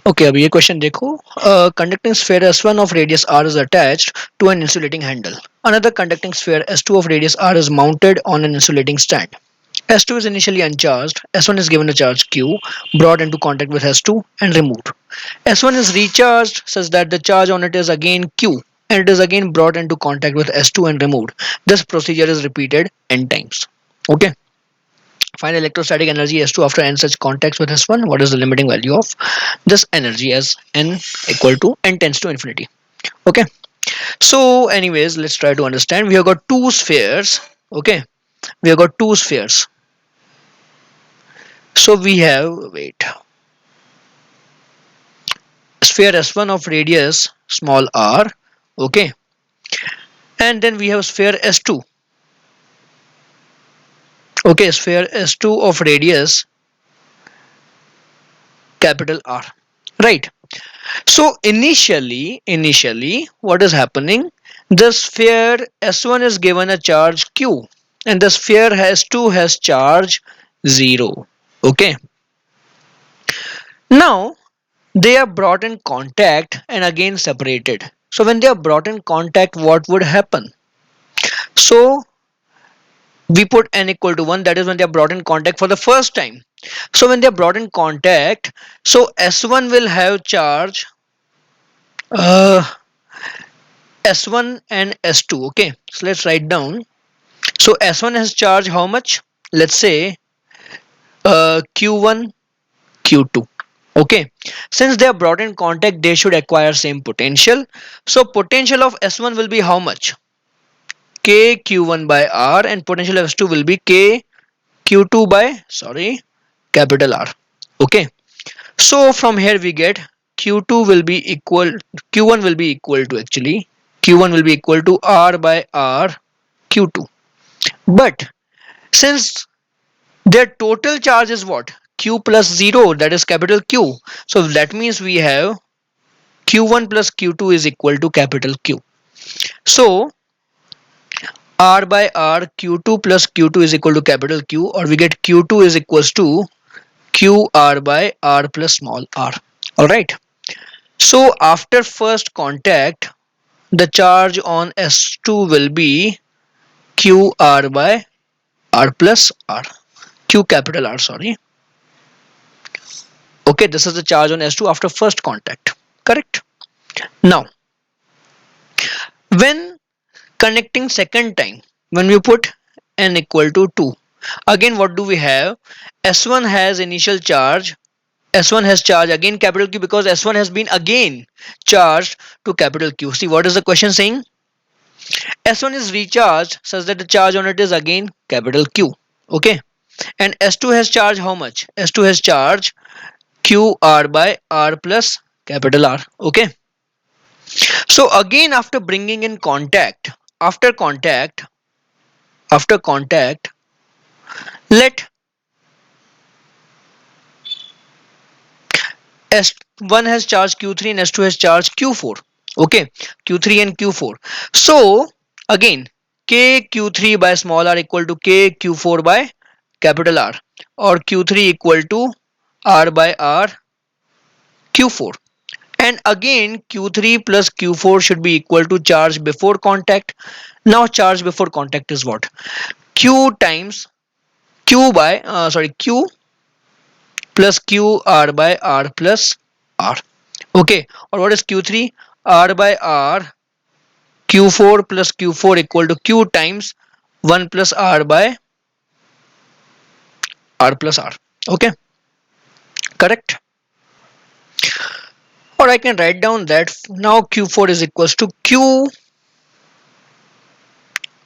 Okay, अब ये question देखो. Conducting sphere S1 of radius r is attached to an insulating handle. Another conducting sphere S2 of radius r is mounted on an insulating stand. S2 is initially uncharged. S1 is given a charge Q, brought into contact with S2 and removed. S1 is recharged such that the charge on it is again Q, and it is again brought into contact with S2 and removed. This procedure is repeated n times. Okay. Find electrostatic energy S2 after n such contacts with S1. What is the limiting value of this energy as n equal to n tends to infinity? Okay. So, anyways, let's try to understand. We have got two spheres. Okay. We have got two spheres. So we have, wait, sphere S1 of radius small r. Okay. And then we have sphere S2. Okay. Sphere S2 of radius capital R. Right. So initially, what is happening? The sphere S1 is given a charge Q, and the sphere S2 has charge 0. Okay. Now they are brought in contact and again separated. So when they are brought in contact, what would happen? So we put n equal to 1, that is when they are brought in contact for the first time. So when they are brought in contact, so S1 will have charge uh, S1 and S2. Okay, so let's write down. So S1 has charge how much? Let's say Q1, Q2. Okay, since they are brought in contact, they should acquire same potential. So potential of S1 will be how much? K Q1 by R, and potential of S2 will be K Q2 by, sorry, capital R. Okay, so from here we get Q2 will be equal, Q1 will be equal to, actually Q1 will be equal to R by R Q2. But since their total charge is what? Q plus 0, that is capital Q. So that means we have Q1 plus Q2 is equal to capital Q. So R by R Q2 plus Q2 is equal to capital Q, or we get Q2 is equals to QR by R plus small r. Alright. So after first contact, the charge on S2 will be QR by R plus R. Q capital R, sorry. Okay, this is the charge on S2 after first contact. Correct? Now, when connecting second time, when we put n equal to 2, again what do we have? S1 has initial charge. S1 has charge again capital Q, because S1 has been again charged to capital Q. See, what is the question saying? S1 is recharged such that the charge on it is again capital Q. Okay. And S2 has charge how much? S2 has charge QR by R plus capital R. Okay. So again, after bringing in contact, after contact, after contact, let S1 has charge Q3 and S2 has charge Q4. Okay, Q3 and Q4. So again, K Q3 by small r equal to K Q4 by capital R, or Q3 equal to R by R Q4. And again, Q3 plus Q4 should be equal to charge before contact. Now charge before contact is what? Q times Q by Q plus Q R by R plus R. Okay, or what is Q3? R by R Q4 plus Q4 equal to Q times 1 plus R by R plus R. Okay, correct? Or I can write down that now Q4 is equals to Q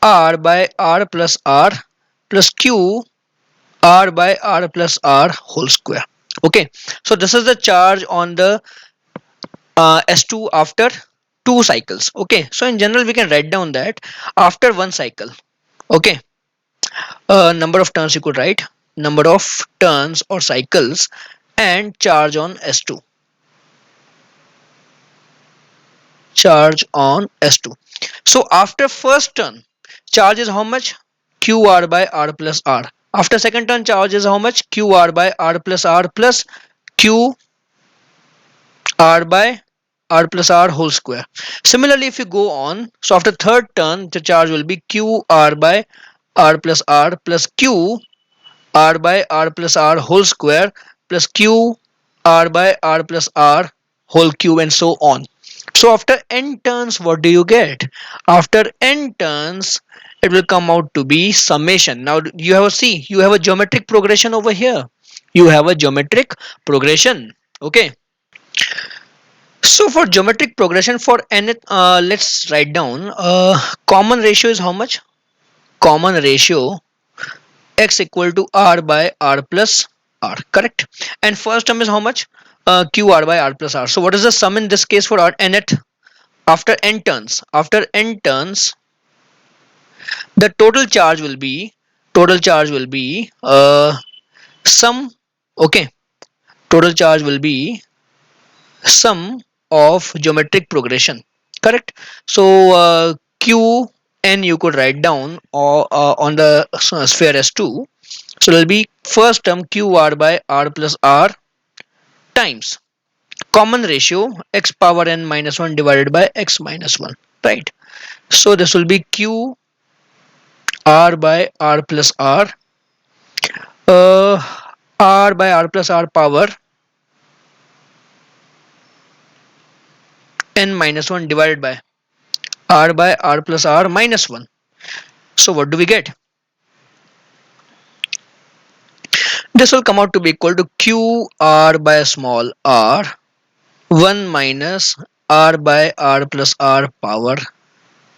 R by R plus R plus Q R by R plus R whole square. Okay, so this is the charge on the S2 after two cycles. Okay, so in general we can write down that after one cycle. Okay, number of turns you could write, number of turns or cycles, and charge on S2. Charge on S2. So after first turn, charge is how much? QR by R plus R. After second turn, charge is how much? QR by R plus R plus Q r by r plus r whole square. Similarly, if you go on, so after third turn, the charge will be q r by r plus q r by r plus r whole square plus q r by r plus r whole cube and so on. So after n turns, what do you get? After n turns, it will come out to be summation. Now you have a see, you have a geometric progression over here. You have a geometric progression. Okay. So for geometric progression for n, let's write down. Common ratio is how much? Common ratio x equal to r by r plus r, correct? And first term is how much? Q r by r plus r. So what is the sum in this case for r n at after n turns? After n turns, the total charge will be sum. Okay, total charge will be sum of geometric progression, correct? So q n you could write down or on the sphere s2. So it will be first term q r by r plus r times common ratio x power n minus 1 divided by x minus 1, right? So this will be q r by r plus r, uh, r by r plus r power n minus 1 divided by r by r plus r minus 1. So what do we get? This will come out to be equal to q r by small r 1 minus r by r plus r power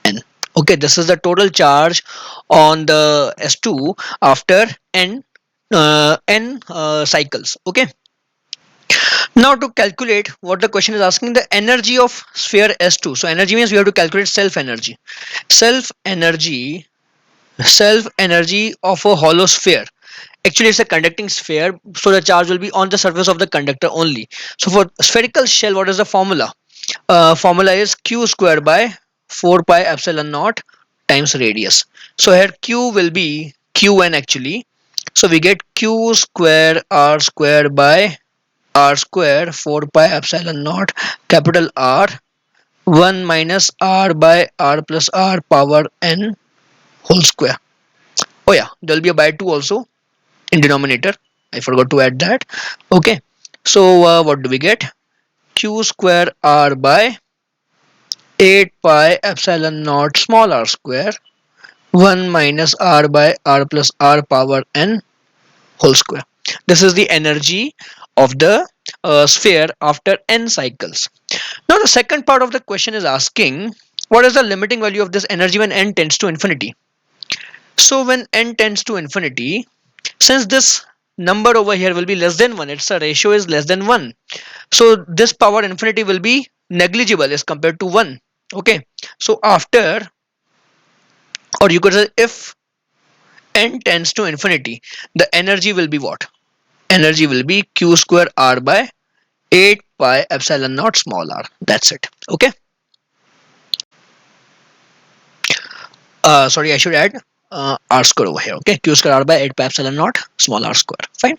n. Okay, this is the total charge on the S2 after n cycles. Okay, now to calculate what the question is asking, the energy of sphere S2. So energy means we have to calculate self energy. Self energy, self energy of a hollow sphere. Actually, it's a conducting sphere, so the charge will be on the surface of the conductor only. So for spherical shell, what is the formula? Formula is q square by 4 pi epsilon naught times radius. So here q will be qn actually. So we get q square r square by r square 4 pi epsilon naught capital R 1 minus r by r plus r power n whole square. Oh yeah, there will be a by 2 also in denominator. I forgot to add that. Okay, so what do we get? Q square r by 8 pi epsilon naught small r square 1 minus r by r plus r power n whole square. This is the energy of the sphere after n cycles. Now the second part of the question is asking what is the limiting value of this energy when n tends to infinity. So when n tends to infinity, since this number over here will be less than 1, its a ratio is less than 1, so this power infinity will be negligible as compared to 1. Okay, so after, or you could say if n tends to infinity, the energy will be what? Energy will be q square r by 8 pi epsilon naught small r. That's it. Okay, sorry, I should add r square over here. Okay, q square r by 8 pi epsilon naught small r square. Fine.